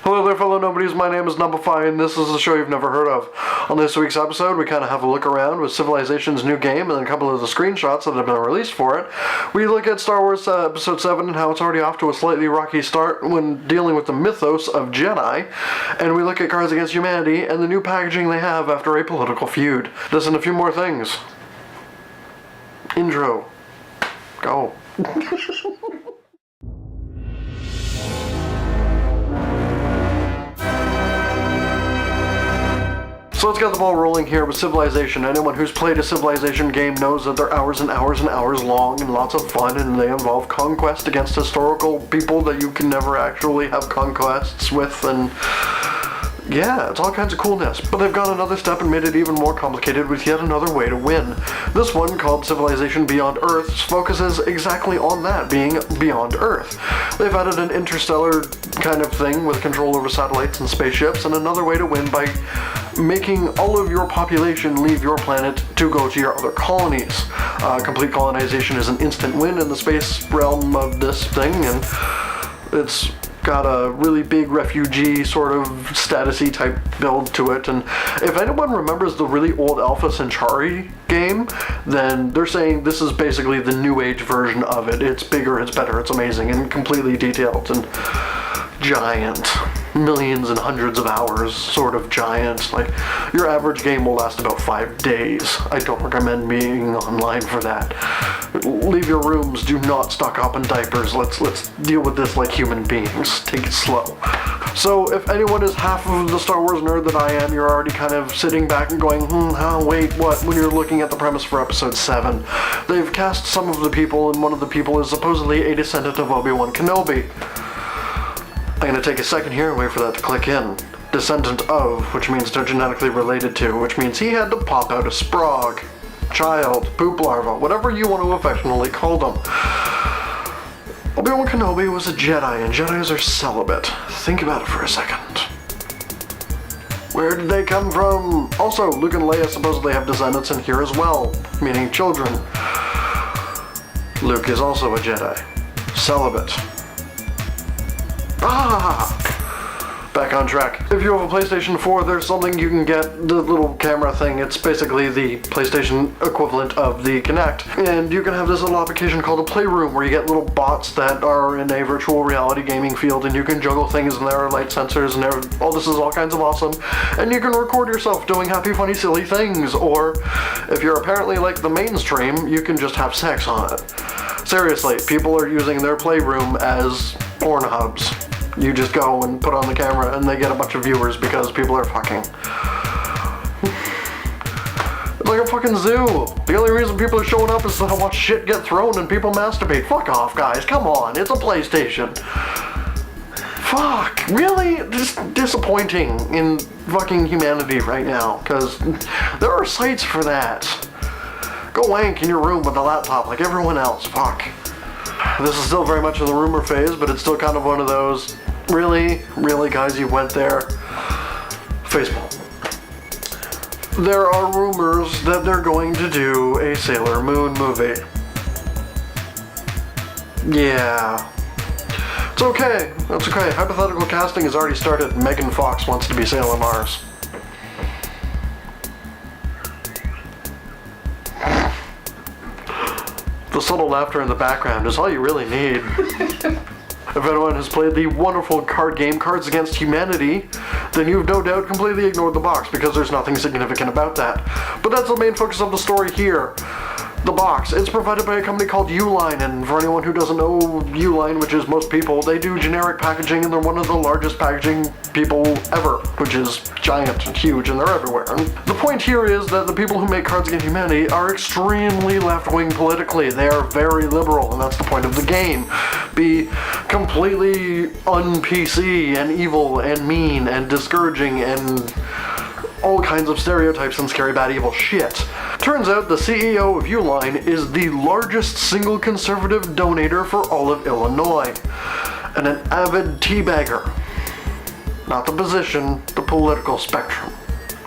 Hello there, fellow nobodies. My name is Knump, and this is a show you've never heard of. On this week's episode, we kind of have a look around with Civilization's new game and a couple of the screenshots that have been released for it. We look at Star Wars Episode 7 and how it's already off to a slightly rocky start when dealing with the mythos of Jedi. And we look at Cards Against Humanity and the new packaging they have after a political feud. This and a few more things. Intro. Go. So let's get the ball rolling here with Civilization. Anyone who's played a Civilization game knows that they're hours and hours and hours long and lots of fun, and they involve conquest against historical people that you can never actually have conquests with, and yeah, it's all kinds of coolness. But they've gone another step and made it even more complicated with yet another way to win. This one, called Civilization Beyond Earth, focuses exactly on that, being beyond Earth. They've added an interstellar kind of thing with control over satellites and spaceships, and another way to win by making all of your population leave your planet to go to your other colonies. Complete colonization is an instant win in the space realm of this thing, and it's got a really big refugee sort of statusy type build to it. And if anyone remembers the really old Alpha Centauri game, then they're saying this is basically the new age version of it. It's bigger, it's better, it's amazing, and completely detailed and giant. Millions and hundreds of hours sort of giant. Like, your average game will last about 5 days. I don't recommend being online for that. Leave your rooms, do not stock up on diapers. Let's deal with this like human beings. Take it slow. So if anyone is half of the Star Wars nerd that I am, you're already kind of sitting back and going, wait, what? When you're looking at the premise for Episode 7. They've cast some of the people, and one of the people is supposedly a descendant of Obi-Wan Kenobi. I'm going to take a second here and wait for that to click in. Descendant of, which means they're genetically related to, which means he had to pop out a sprog, child, poop larva, whatever you want to affectionately call them. Obi-Wan Kenobi was a Jedi, and Jedis are celibate. Think about it for a second. Where did they come from? Also, Luke and Leia supposedly have descendants in here as well, meaning children. Luke is also a Jedi. Celibate. Back on track. If you have a PlayStation 4, there's something you can get, the little camera thing. It's basically the PlayStation equivalent of the Kinect. And you can have this little application called a Playroom, where you get little bots that are in a virtual reality gaming field, and you can juggle things, and there are light sensors, and this is all kinds of awesome. And you can record yourself doing happy, funny, silly things. Or, if you're apparently like the mainstream, you can just have sex on it. Seriously, people are using their Playroom as porn hubs. You just go and put on the camera and they get a bunch of viewers because people are fucking. It's like a fucking zoo. The only reason people are showing up is to watch shit get thrown and people masturbate. Fuck off, guys. Come on. It's a PlayStation. Fuck. Really? Just disappointing in fucking humanity right now, because there are sites for that. Go wank in your room with a laptop like everyone else. Fuck. This is still very much in the rumor phase, but it's still kind of one of those, really, guys, you went there? Facepalm. There are rumors that they're going to do a Sailor Moon movie. Yeah. It's okay. That's okay. Hypothetical casting has already started. Megan Fox wants to be Sailor Mars. The subtle laughter in the background is all you really need. If anyone has played the wonderful card game Cards Against Humanity, then you've no doubt completely ignored the box, because there's nothing significant about that. But that's the main focus of the story here. The box. It's provided by a company called Uline, and for anyone who doesn't know Uline, which is most people, they do generic packaging, and they're one of the largest packaging people ever, which is giant and huge, and they're everywhere. And the point here is that the people who make Cards Against Humanity are extremely left-wing politically. They are very liberal, and that's the point of the game. Be completely un-PC and evil and mean and discouraging and all kinds of stereotypes and scary bad evil shit. Turns out the CEO of Uline is the largest single conservative donator for all of Illinois, and an avid teabagger. Not the position, the political spectrum.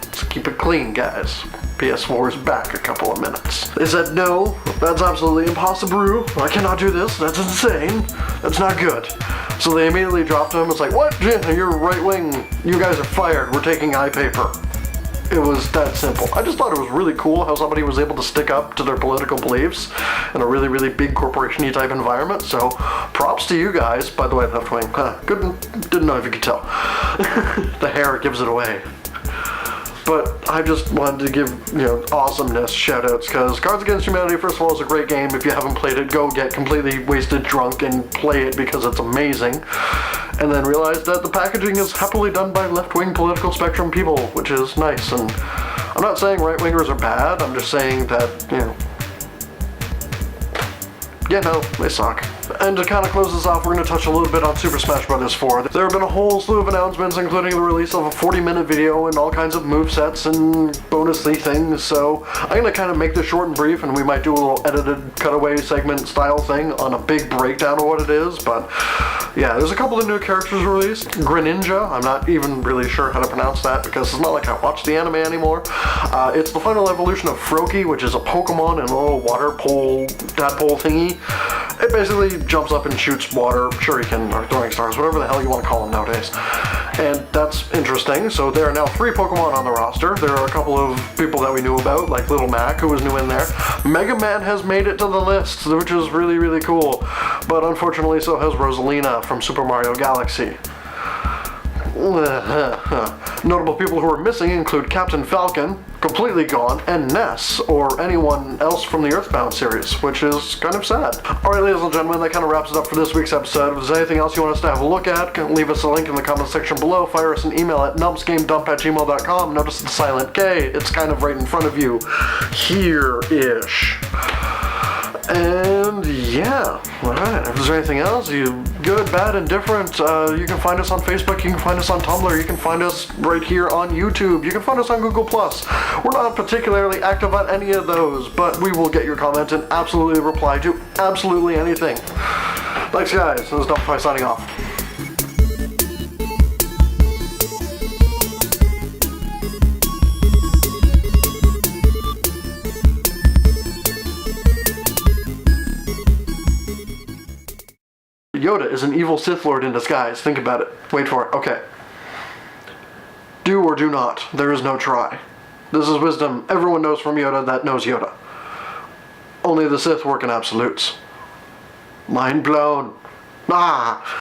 Let's keep it clean, guys. PS4 is back a couple of minutes. They said, no, that's absolutely impossible. I cannot do this. That's insane. That's not good. So they immediately dropped him. It's like, what? You're right wing. You guys are fired. We're taking iPaper. It was that simple. I just thought it was really cool how somebody was able to stick up to their political beliefs in a really, really big corporation-y type environment. So props to you guys. By the way, left wing. Didn't know if you could tell. The hair gives it away. But I just wanted to give, awesomeness shout-outs, because Cards Against Humanity, first of all, is a great game. If you haven't played it, go get completely wasted drunk and play it because it's amazing. And then realize that the packaging is happily done by left-wing political spectrum people, which is nice. And I'm not saying right-wingers are bad, I'm just saying that, they suck. And to kind of close this off, we're going to touch a little bit on Super Smash Bros. 4. There have been a whole slew of announcements, including the release of a 40-minute video and all kinds of movesets and bonusly things, so I'm going to kind of make this short and brief, and we might do a little edited cutaway segment style thing on a big breakdown of what it is, but yeah, there's a couple of new characters released. Greninja, I'm not even really sure how to pronounce that because it's not like I watch the anime anymore. It's the final evolution of Froakie, which is a Pokemon in a little water pole, tadpole thingy. It basically jumps up and shoots water, shuriken, or throwing stars, whatever the hell you want to call them nowadays. And that's interesting. So there are now 3 Pokemon on the roster. There are a couple of people that we knew about, like Little Mac, who was new in there. Mega Man has made it to the list, which is really, really cool. But unfortunately, so has Rosalina from Super Mario Galaxy. Notable people who are missing include Captain Falcon, completely gone, and Ness, or anyone else from the Earthbound series, which is kind of sad. Alright, ladies and gentlemen, that kind of wraps it up for this week's episode. If there's anything else you want us to have a look at, leave us a link in the comment section below, fire us an email at numpsgamedump@gmail.com. Notice the silent K, it's kind of right in front of you. Here-ish. And yeah, alright, if there's anything else, you good, bad, indifferent, you can find us on Facebook, you can find us on Tumblr, you can find us right here on YouTube, you can find us on Google+. We're not particularly active on any of those, but we will get your comment and absolutely reply to absolutely anything. Thanks guys, this is Knump signing off. Yoda is an evil Sith Lord in disguise. Think about it. Wait for it. Okay. Do or do not. There is no try. This is wisdom everyone knows from Yoda that knows Yoda. Only the Sith work in absolutes. Mind blown. Ah!